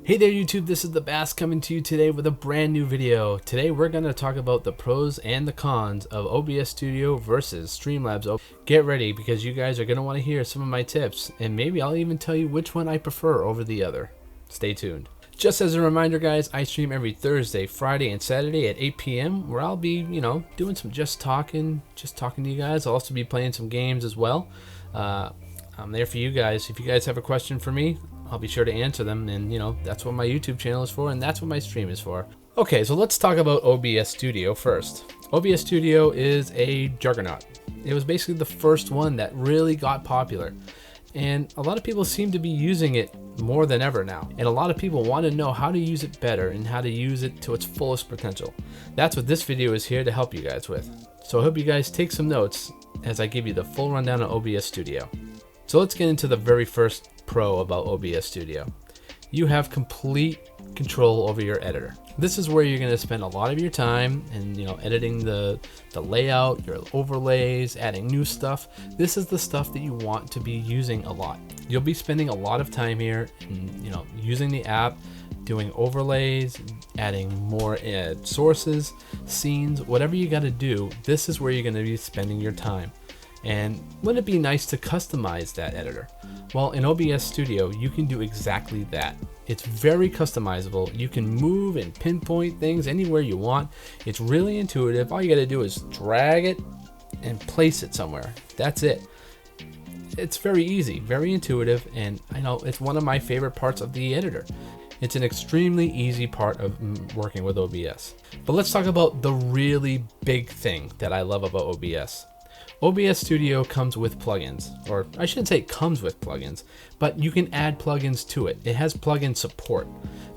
Hey there YouTube, this is the Bass coming to you today with a brand new video. Today we're going to talk about the pros and the cons of OBS Studio versus Streamlabs. Get ready because you guys are going to want to hear some of my tips, and maybe I'll even tell you which one I prefer over the other. Stay tuned. Just as a reminder guys, I stream every Thursday, Friday, and Saturday at 8 p.m. where I'll be, doing some just talking to you guys. I'll also be playing some games as well. I'm there for you guys. If you guys have a question for me, I'll be sure to answer them, and that's what my YouTube channel is for, and that's what my stream is for. Okay, so let's talk about OBS Studio first. OBS Studio is a juggernaut. It was basically the first one that really got popular, and a lot of people seem to be using it more than ever now, and a lot of people want to know how to use it better and how to use it to its fullest potential. That's what this video is here to help you guys with. So I hope you guys take some notes as I give you the full rundown of OBS Studio. So let's get into the very first pro about OBS Studio. You have complete control over your editor. This is where you're going to spend a lot of your time and editing the layout, your overlays, adding new stuff. This is the stuff that you want to be using a lot. You'll be spending a lot of time here and using the app, doing overlays, adding more sources, scenes, whatever you got to do. This is where you're going to be spending your time. And wouldn't it be nice to customize that editor? Well, in OBS Studio, you can do exactly that. It's very customizable. You can move and pinpoint things anywhere you want. It's really intuitive. All you gotta do is drag it and place it somewhere. That's it. It's very easy, very intuitive, and I know it's one of my favorite parts of the editor. It's an extremely easy part of working with OBS. But let's talk about the really big thing that I love about OBS. OBS Studio comes with plugins, or I shouldn't say it comes with plugins, but you can add plugins to it. It has plugin support.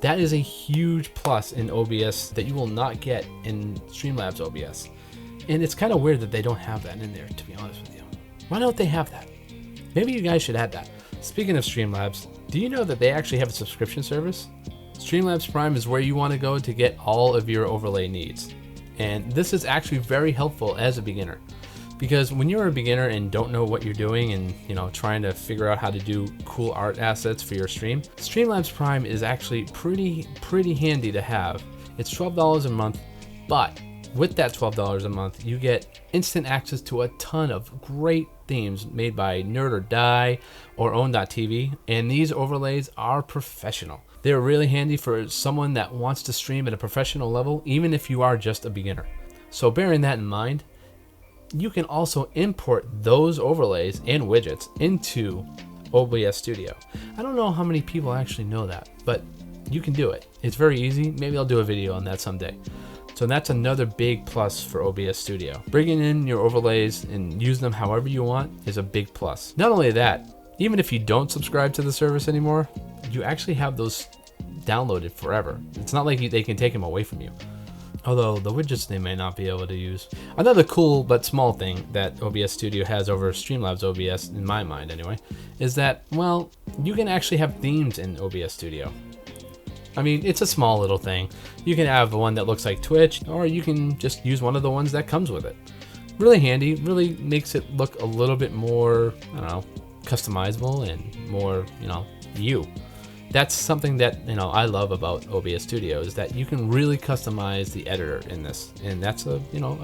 That is a huge plus in OBS that you will not get in Streamlabs OBS. And it's kind of weird that they don't have that in there, to be honest with you. Why don't they have that? Maybe you guys should add that. Speaking of Streamlabs, do you know that they actually have a subscription service? Streamlabs Prime is where you want to go to get all of your overlay needs. And this is actually very helpful as a beginner. Because when you're a beginner and don't know what you're doing and trying to figure out how to do cool art assets for your stream, Streamlabs Prime is actually pretty handy to have. It's $12 a month, but with that $12 a month, you get instant access to a ton of great themes made by Nerd or Die or Own.tv, and these overlays are professional. They're really handy for someone that wants to stream at a professional level, even if you are just a beginner. So bearing that in mind, you can also import those overlays and widgets into OBS Studio. I don't know how many people actually know that, but you can do it. It's very easy. Maybe I'll do a video on that someday. So that's another big plus for OBS Studio. Bringing in your overlays and use them however you want is a big plus. Not only that, even if you don't subscribe to the service anymore, you actually have those downloaded forever. It's not like they can take them away from you. Although the widgets they may not be able to use. Another cool but small thing that OBS Studio has over Streamlabs OBS, in my mind anyway, is that, well, you can actually have themes in OBS Studio. I mean, it's a small little thing. You can have one that looks like Twitch, or you can just use one of the ones that comes with it. Really handy, really makes it look a little bit more, I don't know, customizable and more, you. That's something that I love about OBS Studio, is that you can really customize the editor in this, and that's a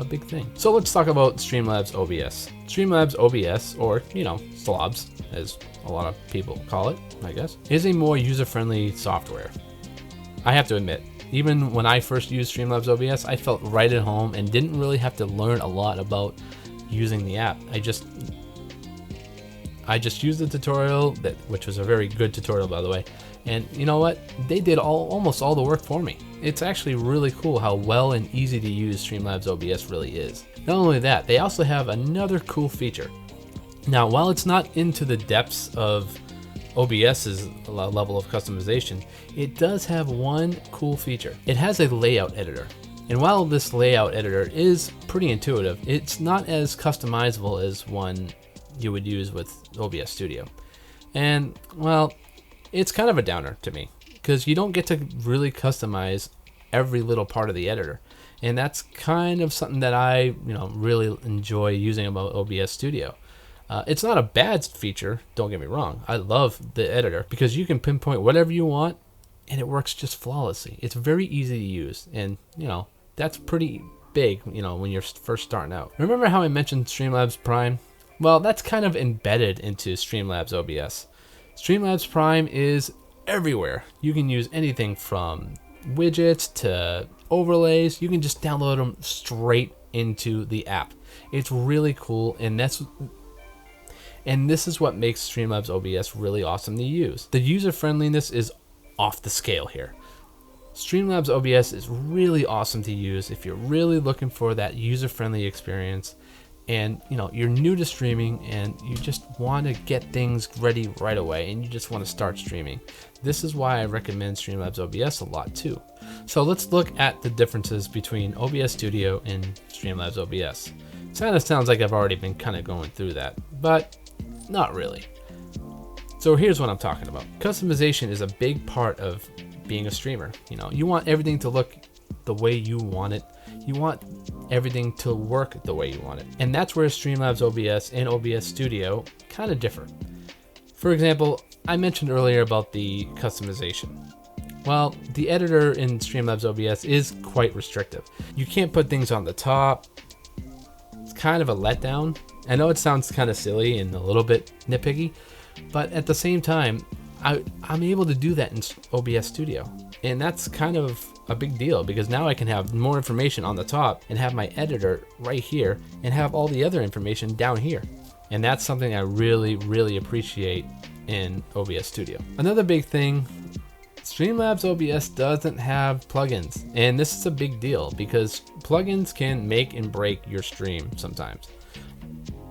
big thing. So let's talk about Streamlabs OBS. Streamlabs OBS, or SLOBS, as a lot of people call it, I guess, is a more user-friendly software. I have to admit, even when I first used Streamlabs OBS, I felt right at home and didn't really have to learn a lot about using the app. I just used the tutorial, which was a very good tutorial, by the way. And you know what? They did almost all the work for me. It's actually really cool how well and easy to use Streamlabs OBS really is. Not only that, they also have another cool feature. Now, while it's not into the depths of OBS's level of customization, it does have one cool feature. It has a layout editor. And while this layout editor is pretty intuitive, it's not as customizable as one you would use with OBS Studio. And well, it's kind of a downer to me because you don't get to really customize every little part of the editor. And that's kind of something that I really enjoy using about OBS Studio. It's not a bad feature, don't get me wrong. I love the editor because you can pinpoint whatever you want and it works just flawlessly. It's very easy to use, and that's pretty big, when you're first starting out. Remember how I mentioned Streamlabs Prime? Well, that's kind of embedded into Streamlabs OBS. Streamlabs Prime is everywhere. You can use anything from widgets to overlays. You can just download them straight into the app. It's really cool, and this is what makes Streamlabs OBS really awesome to use. The user friendliness is off the scale here. Streamlabs OBS is really awesome to use if you're really looking for that user friendly experience, and you're new to streaming and you just want to get things ready right away and you just want to start streaming. This is why I recommend Streamlabs OBS a lot too. So let's look at the differences between OBS Studio and Streamlabs OBS. It kind of sounds like I've already been kind of going through that, but not really. So here's what I'm talking about. Customization is a big part of being a streamer. You want everything to look the way you want it. You want everything to work the way you want it. And that's where Streamlabs OBS and OBS Studio kind of differ. For example, I mentioned earlier about the customization. Well, the editor in Streamlabs OBS is quite restrictive. You can't put things on the top. It's kind of a letdown. I know it sounds kind of silly and a little bit nitpicky, but at the same time, I'm able to do that in OBS Studio. And that's kind of a big deal because now I can have more information on the top and have my editor right here and have all the other information down here. And that's something I really, really appreciate in OBS Studio. Another big thing, Streamlabs OBS doesn't have plugins. And this is a big deal because plugins can make and break your stream sometimes.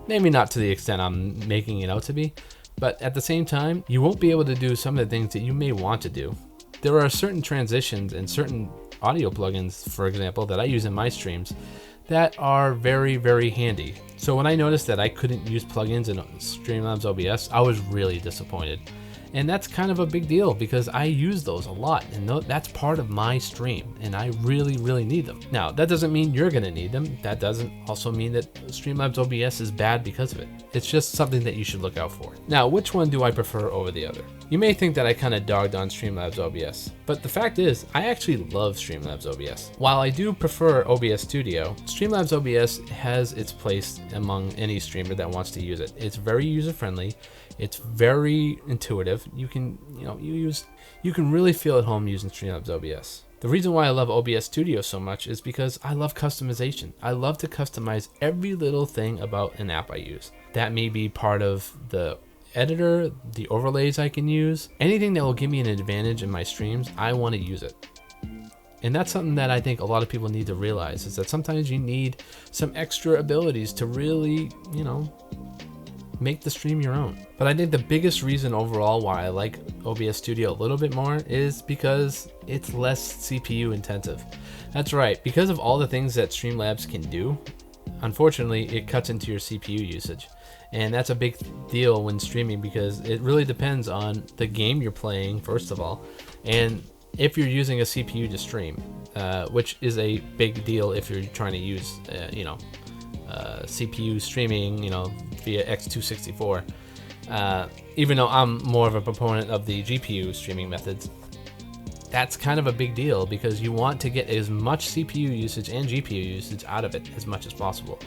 Maybe not to the extent I'm making it out to be, but at the same time, you won't be able to do some of the things that you may want to do. There are certain transitions and certain audio plugins, for example, that I use in my streams that are very, very handy. So when I noticed that I couldn't use plugins in Streamlabs OBS, I was really disappointed. And that's kind of a big deal because I use those a lot and that's part of my stream and I really, really need them. Now, that doesn't mean you're gonna need them. That doesn't also mean that Streamlabs OBS is bad because of it. It's just something that you should look out for. Now, which one do I prefer over the other? You may think that I kind of dogged on Streamlabs OBS, but the fact is, I actually love Streamlabs OBS. While I do prefer OBS Studio, Streamlabs OBS has its place among any streamer that wants to use it. It's very user-friendly. It's very intuitive. You can really feel at home using Streamlabs OBS. The reason why I love OBS Studio so much is because I love customization. I love to customize every little thing about an app I use. That may be part of the editor, the overlays I can use, anything that will give me an advantage in my streams, I want to use it. And that's something that I think a lot of people need to realize, is that sometimes you need some extra abilities to really, make the stream your own. But I think the biggest reason overall why I like OBS Studio a little bit more is because it's less CPU intensive. That's right, because of all the things that Streamlabs can do, unfortunately it cuts into your CPU usage. And that's a big deal when streaming because it really depends on the game you're playing, first of all, and if you're using a CPU to stream, which is a big deal if you're trying to use, CPU streaming, via X264. Even though I'm more of a proponent of the GPU streaming methods, that's kind of a big deal because you want to get as much CPU usage and GPU usage out of it as much as possible.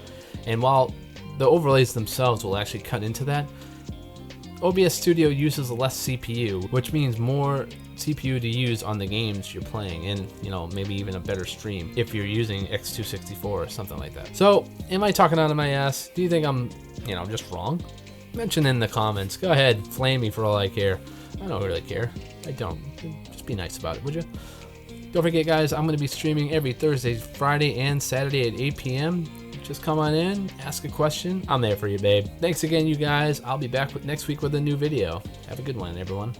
And while the overlays themselves will actually cut into that, OBS Studio uses less CPU, which means more CPU to use on the games you're playing and, maybe even a better stream if you're using X264 or something like that. So, am I talking out of my ass? Do you think I'm, just wrong? Mention in the comments. Go ahead, flame me for all I care. I don't really care. I don't. Just be nice about it, would you? Don't forget, guys, I'm going to be streaming every Thursday, Friday, and Saturday at 8 p.m. Just come on in, ask a question. I'm there for you, babe. Thanks again, you guys. I'll be back next week with a new video. Have a good one, everyone.